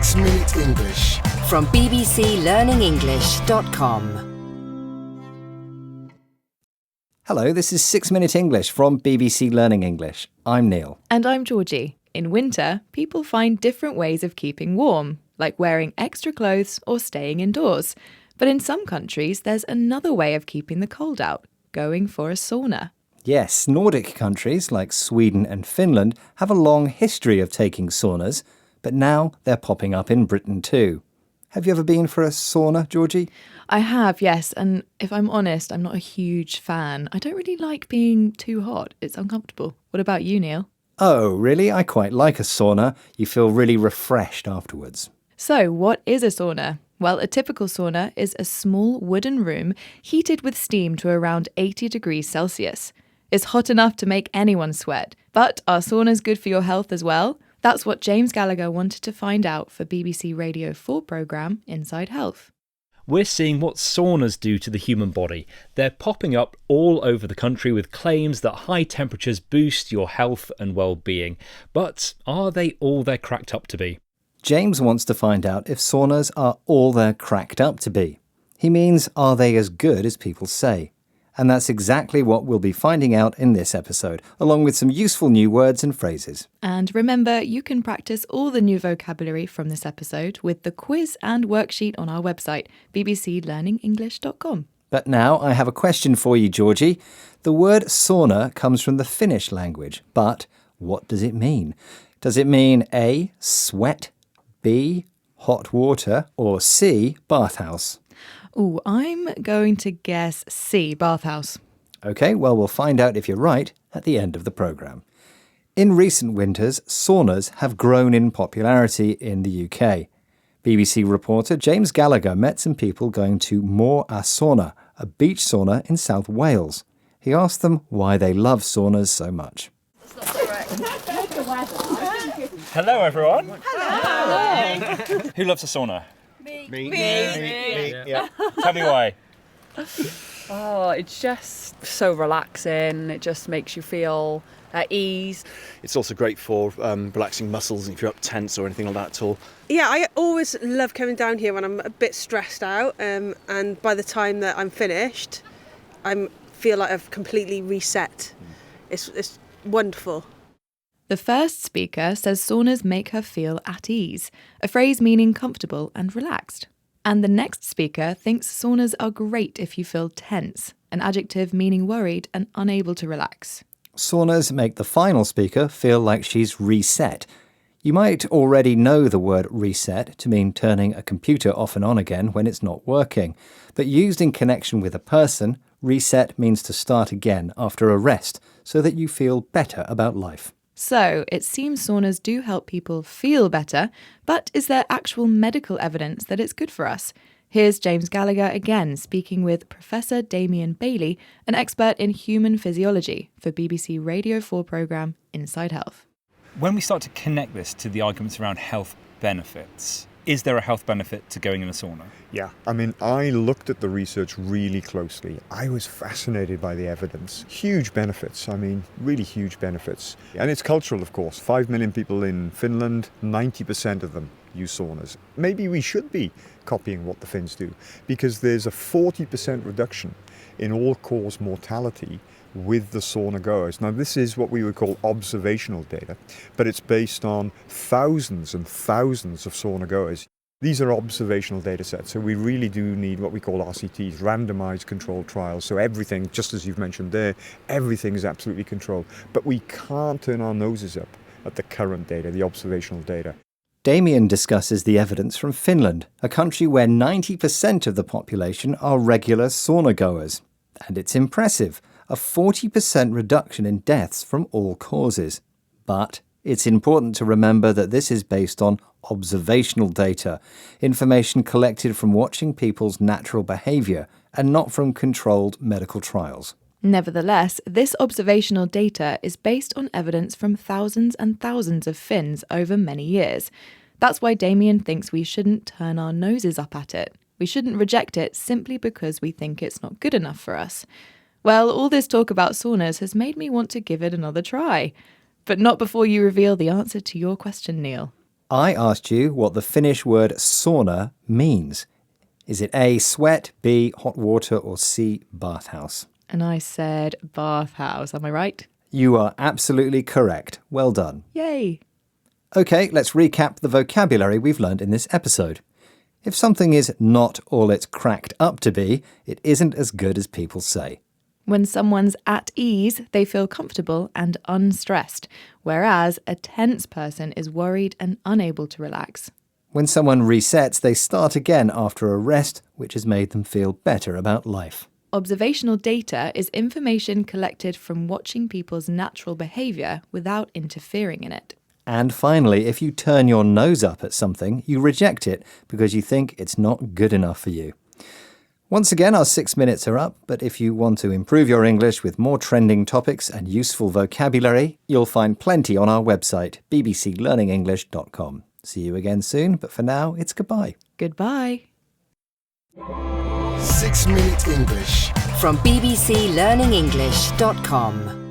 6 Minute English from bbclearningenglish.com. Hello, this is 6 Minute English from BBC Learning English. I'm Neil. And I'm Georgie. In winter, people find different ways of keeping warm, like wearing extra clothes or staying indoors. But in some countries, there's another way of keeping the cold out, going for a sauna. Yes, Nordic countries like Sweden and Finland have a long history of taking saunas, but now they're popping up in Britain too. Have you ever been for a sauna, Georgie? I have, yes, and if I'm honest, I'm not a huge fan. I don't really like being too hot. It's uncomfortable. What about you, Neil? Oh, really? I quite like a sauna. You feel really refreshed afterwards. So, what is a sauna? Well, a typical sauna is a small wooden room heated with steam to around 80 degrees Celsius. It's hot enough to make anyone sweat. But are saunas good for your health as well? That's what James Gallagher wanted to find out for BBC Radio 4 programme Inside Health. We're seeing what saunas do to the human body. They're popping up all over the country with claims that high temperatures boost your health and well-being. But are they all they're cracked up to be? James wants to find out if saunas are all they're cracked up to be. He means, are they as good as people say? And that's exactly what we'll be finding out in this episode, along with some useful new words and phrases. And remember, you can practice all the new vocabulary from this episode with the quiz and worksheet on our website, bbclearningenglish.com. But now I have a question for you, Georgie. The word sauna comes from the Finnish language, but what does it mean? Does it mean A, sweat, B, hot water, or C, bathhouse? Ooh, I'm going to guess C, bathhouse. OK, well, we'll find out if you're right at the end of the programme. In recent winters, saunas have grown in popularity in the UK. BBC reporter James Gallagher met some people going to Môr a Sauna, a beach sauna in South Wales. He asked them why they love saunas so much. Hello, everyone. Hello. Who loves a sauna? Me. Yeah. Tell me why. Oh, it's just so relaxing. It just makes you feel at ease. It's also great for relaxing muscles if you're up tense or anything like that at all. Yeah, I always love coming down here when I'm a bit stressed out, and by the time that I'm finished, I feel like I've completely reset. It's wonderful. The first speaker says saunas make her feel at ease, a phrase meaning comfortable and relaxed. And the next speaker thinks saunas are great if you feel tense, an adjective meaning worried and unable to relax. Saunas make the final speaker feel like she's reset. You might already know the word reset to mean turning a computer off and on again when it's not working. But used in connection with a person, reset means to start again after a rest so that you feel better about life. So, it seems saunas do help people feel better, but is there actual medical evidence that it's good for us? Here's James Gallagher again speaking with Professor Damien Bailey, an expert in human physiology for BBC Radio 4 programme Inside Health. When we start to connect this to the arguments around health benefits, is there a health benefit to going in a sauna? Yeah, I mean, I looked at the research really closely. I was fascinated by the evidence. Huge benefits, I mean, really huge benefits. And it's cultural, of course. 5 million people in Finland, 90% of them use saunas. Maybe we should be copying what the Finns do, because there's a 40% reduction in all-cause mortality with the sauna goers. Now, this is what we would call observational data, but it's based on thousands and thousands of sauna goers. These are observational data sets, so we really do need what we call RCTs, randomized controlled trials. So everything, just as you've mentioned there, everything is absolutely controlled. But we can't turn our noses up at the current data, the observational data. Damien discusses the evidence from Finland, a country where 90% of the population are regular sauna goers. And it's impressive. A 40% reduction in deaths from all causes. But it's important to remember that this is based on observational data, information collected from watching people's natural behaviour and not from controlled medical trials. Nevertheless, this observational data is based on evidence from thousands and thousands of Finns over many years. That's why Damien thinks we shouldn't turn our noses up at it. We shouldn't reject it simply because we think it's not good enough for us. Well, all this talk about saunas has made me want to give it another try. But not before you reveal the answer to your question, Neil. I asked you what the Finnish word sauna means. Is it A, sweat, B, hot water, or C, bathhouse? And I said bathhouse. Am I right? You are absolutely correct. Well done. Yay! Okay, let's recap the vocabulary we've learned in this episode. If something is not all it's cracked up to be, it isn't as good as people say. When someone's at ease, they feel comfortable and unstressed, whereas a tense person is worried and unable to relax. When someone resets, they start again after a rest, which has made them feel better about life. Observational data is information collected from watching people's natural behaviour without interfering in it. And finally, if you turn your nose up at something, you reject it because you think it's not good enough for you. Once again, our 6 minutes are up, but if you want to improve your English with more trending topics and useful vocabulary, you'll find plenty on our website, bbclearningenglish.com. See you again soon, but for now, it's goodbye. Goodbye. 6 Minute English from bbclearningenglish.com.